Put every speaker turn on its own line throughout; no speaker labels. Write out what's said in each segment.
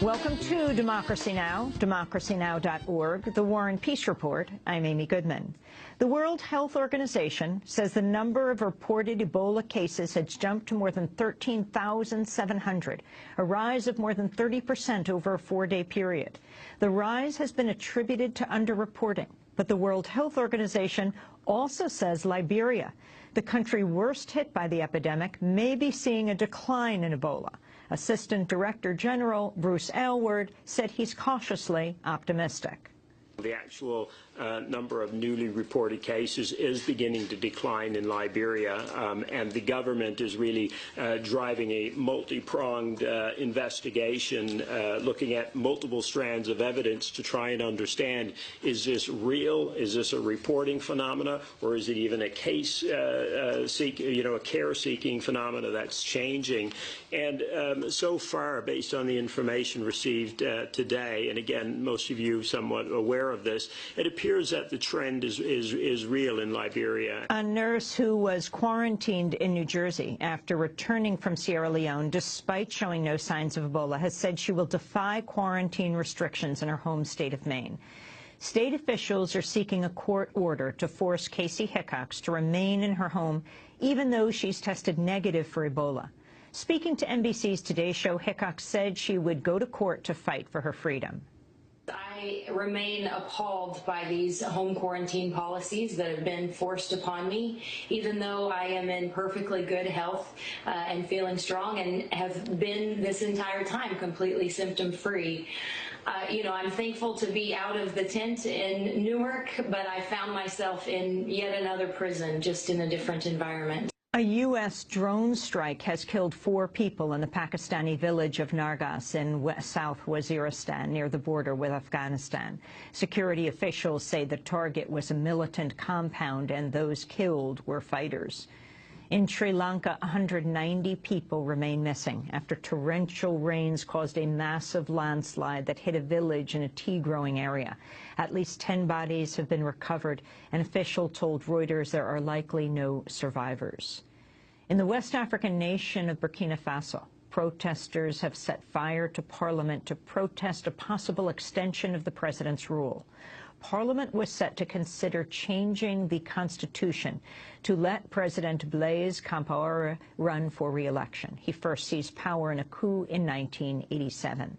Welcome to Democracy Now!, democracynow.org, the War and Peace Report. I'm Amy Goodman. The World Health Organization says the number of reported Ebola cases has jumped to more than 13,700, a rise of more than 30% over a 4-day period. The rise has been attributed to underreporting, but the World Health Organization also says Liberia, the country worst hit by the epidemic, may be seeing a decline in Ebola. Assistant Director General Bruce Aylward said he's cautiously optimistic.
The actual number of newly reported cases is beginning to decline in Liberia, and the government is really driving a multi-pronged investigation, looking at multiple strands of evidence to try and understand, is this real? Is this a reporting phenomena, or is it even a case a care-seeking phenomena that's changing? And so far, based on the information received today, and again, most of you somewhat aware of this, it appears that the trend is real in Liberia.
A nurse who was quarantined in New Jersey after returning from Sierra Leone, despite showing no signs of Ebola, has said she will defy quarantine restrictions in her home state of Maine. State officials are seeking a court order to force Casey Hickox to remain in her home, even though she's tested negative for Ebola. Speaking to NBC's Today Show, Hickox said she would go to court to fight for her freedom.
I remain appalled by these home quarantine policies that have been forced upon me, even though I am in perfectly good health and feeling strong and have been this entire time completely symptom-free. I'm thankful to be out of the tent in Newark, but I found myself in yet another prison, just in a different environment.
A U.S. drone strike has killed 4 people in the Pakistani village of Nargas in South Waziristan, near the border with Afghanistan. Security officials say the target was a militant compound and those killed were fighters. In Sri Lanka, 190 people remain missing after torrential rains caused a massive landslide that hit a village in a tea-growing area. At least 10 bodies have been recovered. An official told Reuters there are likely no survivors. In the West African nation of Burkina Faso, protesters have set fire to Parliament to protest a possible extension of the president's rule. Parliament was set to consider changing the constitution to let President Blaise Compaoré run for re-election. He first seized power in a coup in 1987.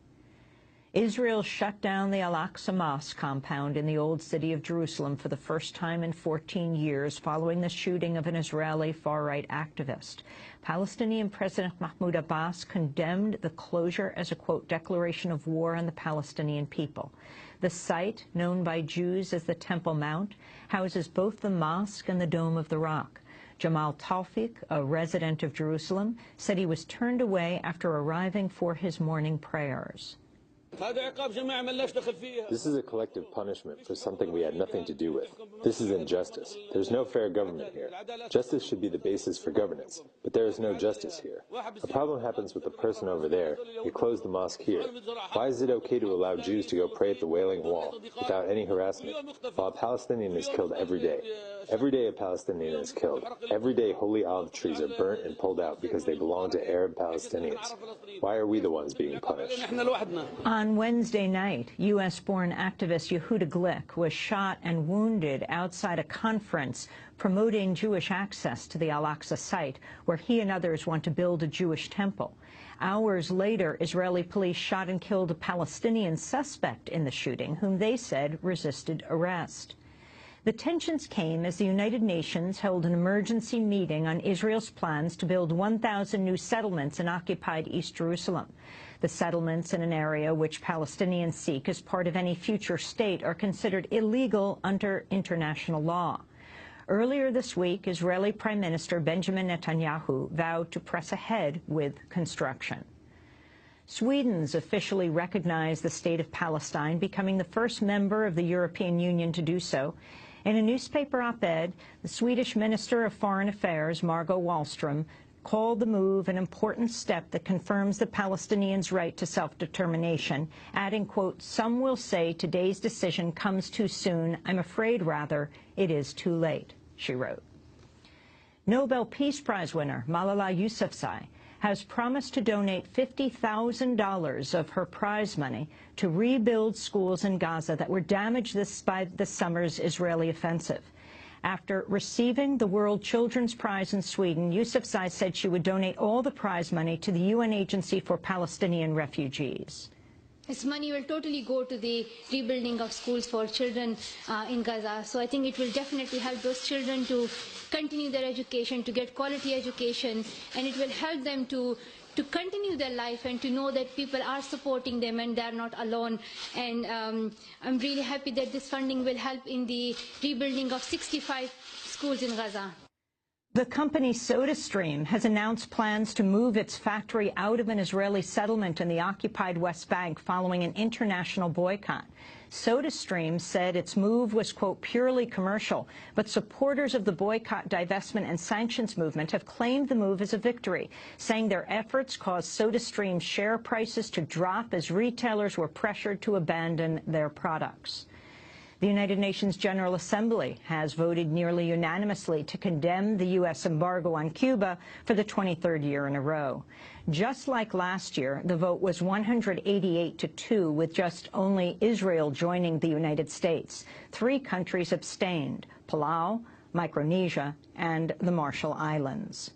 Israel shut down the Al-Aqsa Mosque compound in the Old City of Jerusalem for the first time in 14 years following the shooting of an Israeli far-right activist. Palestinian President Mahmoud Abbas condemned the closure as a, quote, declaration of war on the Palestinian people. The site, known by Jews as the Temple Mount, houses both the mosque and the Dome of the Rock. Jamal Tawfiq, a resident of Jerusalem, said he was turned away after arriving for his morning prayers.
This is a collective punishment for something we had nothing to do with. This is injustice. There's no fair government here. Justice should be the basis for governance, but there is no justice here. A problem happens with the person over there. They close the mosque here. Why is it okay to allow Jews to go pray at the Wailing Wall without any harassment, while a Palestinian is killed every day? Every day a Palestinian is killed. Every day holy olive trees are burnt and pulled out because they belong to Arab Palestinians. Why are we the ones being punished?
On Wednesday night, U.S.-born activist Yehuda Glick was shot and wounded outside a conference promoting Jewish access to the Al-Aqsa site, where he and others want to build a Jewish temple. Hours later, Israeli police shot and killed a Palestinian suspect in the shooting, whom they said resisted arrest. The tensions came as the United Nations held an emergency meeting on Israel's plans to build 1,000 new settlements in occupied East Jerusalem. The settlements in an area which Palestinians seek as part of any future state are considered illegal under international law. Earlier this week, Israeli Prime Minister Benjamin Netanyahu vowed to press ahead with construction. Sweden's officially recognized the state of Palestine, becoming the first member of the European Union to do so. In a newspaper op-ed, the Swedish Minister of Foreign Affairs, Margot Wallström, called the move an important step that confirms the Palestinians' right to self-determination, adding, quote, "Some will say today's decision comes too soon. I'm afraid, rather, it is too late," she wrote. Nobel Peace Prize winner Malala Yousafzai has promised to donate $50,000 of her prize money to rebuild schools in Gaza that were damaged by this summer's Israeli offensive. After receiving the World Children's Prize in Sweden, Yousafzai said she would donate all the prize money to the UN Agency for Palestinian Refugees.
This money will totally go to the rebuilding of schools for children in Gaza. So I think it will definitely help those children to continue their education, to get quality education, and it will help them to continue their life and to know that people are supporting them and they're not alone. And I'm really happy that this funding will help in the rebuilding of 65 schools in Gaza.
The company SodaStream has announced plans to move its factory out of an Israeli settlement in the occupied West Bank following an international boycott. SodaStream said its move was, quote, purely commercial, but supporters of the boycott, divestment and sanctions movement have claimed the move as a victory, saying their efforts caused SodaStream's share prices to drop as retailers were pressured to abandon their products. The United Nations General Assembly has voted nearly unanimously to condemn the U.S. embargo on Cuba for the 23rd year in a row. Just like last year, the vote was 188-2, with just only Israel joining the United States. 3 countries abstained: Palau, Micronesia, and the Marshall Islands.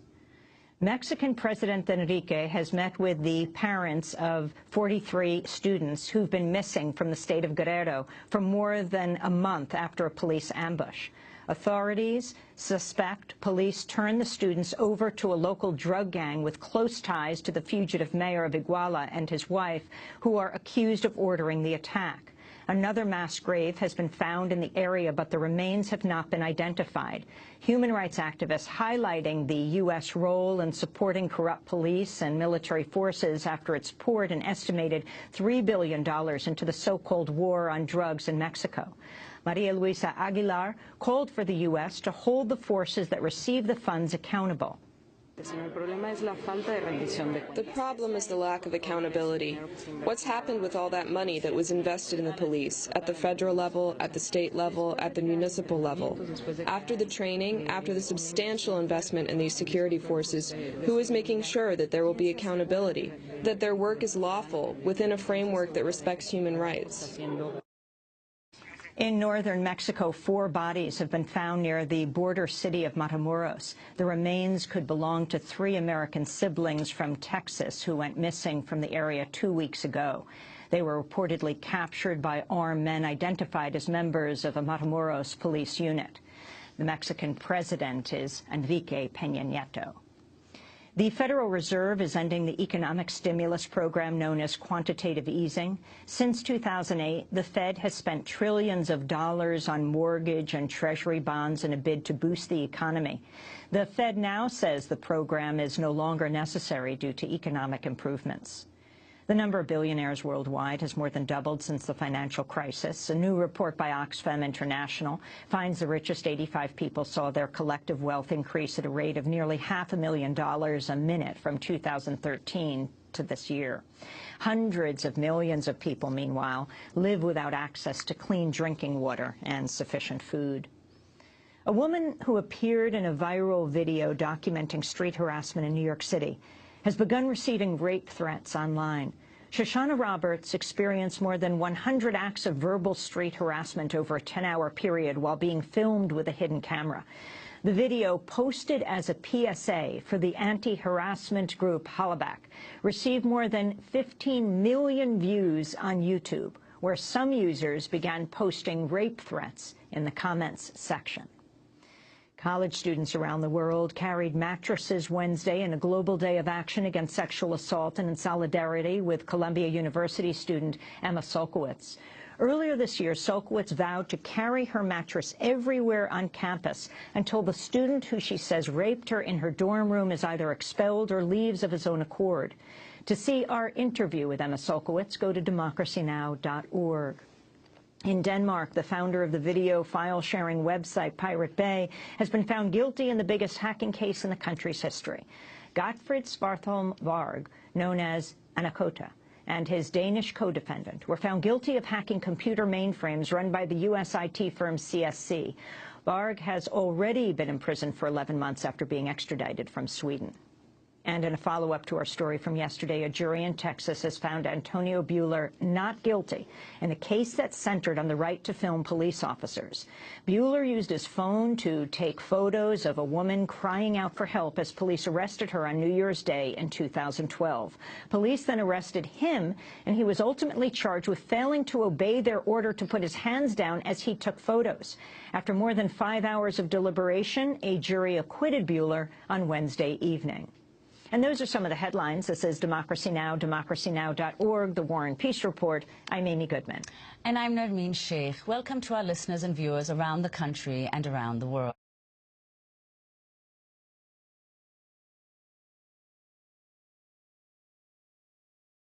Mexican President Enrique has met with the parents of 43 students who've been missing from the state of Guerrero for more than a month after a police ambush. Authorities suspect police turned the students over to a local drug gang with close ties to the fugitive mayor of Iguala and his wife, who are accused of ordering the attack. Another mass grave has been found in the area, but the remains have not been identified. Human rights activists highlighting the U.S. role in supporting corrupt police and military forces after it's poured an estimated $3 billion into the so-called war on drugs in Mexico. Maria Luisa Aguilar called for the U.S. to hold the forces that receive the funds accountable.
The problem is the lack of accountability. What's happened with all that money that was invested in the police, at the federal level, at the state level, at the municipal level? After the training, after the substantial investment in these security forces, who is making sure that there will be accountability, that their work is lawful within a framework that respects human rights?
In northern Mexico, 4 bodies have been found near the border city of Matamoros. The remains could belong to 3 American siblings from Texas who went missing from the area 2 weeks ago. They were reportedly captured by armed men identified as members of a Matamoros police unit. The Mexican president is Enrique Peña Nieto. The Federal Reserve is ending the economic stimulus program known as quantitative easing. Since 2008, the Fed has spent trillions of dollars on mortgage and Treasury bonds in a bid to boost the economy. The Fed now says the program is no longer necessary due to economic improvements. The number of billionaires worldwide has more than doubled since the financial crisis. A new report by Oxfam International finds the richest 85 people saw their collective wealth increase at a rate of nearly $500,000 a minute from 2013 to this year. Hundreds of millions of people, meanwhile, live without access to clean drinking water and sufficient food. A woman who appeared in a viral video documenting street harassment in New York City has begun receiving rape threats online. Shoshana Roberts experienced more than 100 acts of verbal street harassment over a 10-hour period while being filmed with a hidden camera. The video, posted as a PSA for the anti-harassment group Hollaback, received more than 15 million views on YouTube, where some users began posting rape threats in the comments section. College students around the world carried mattresses Wednesday in a global day of action against sexual assault and in solidarity with Columbia University student Emma Solkowitz. Earlier this year, Solkowitz vowed to carry her mattress everywhere on campus until the student who she says raped her in her dorm room is either expelled or leaves of his own accord. To see our interview with Emma Solkowitz, go to democracynow.org. In Denmark, the founder of the video file-sharing website Pirate Bay has been found guilty in the biggest hacking case in the country's history. Gottfried Svartholm Varg, known as Anakota, and his Danish co-defendant were found guilty of hacking computer mainframes run by the U.S. IT firm CSC. Varg has already been imprisoned for 11 months after being extradited from Sweden. And in a follow-up to our story from yesterday, a jury in Texas has found Antonio Buehler not guilty in a case that centered on the right to film police officers. Buehler used his phone to take photos of a woman crying out for help as police arrested her on New Year's Day in 2012. Police then arrested him, and he was ultimately charged with failing to obey their order to put his hands down as he took photos. After more than 5 hours of deliberation, a jury acquitted Buehler on Wednesday evening. And those are some of the headlines. This is Democracy Now!, democracynow.org, The War and Peace Report. I'm Amy Goodman.
And I'm Nermeen Sheikh. Welcome to our listeners and viewers around the country and around the world.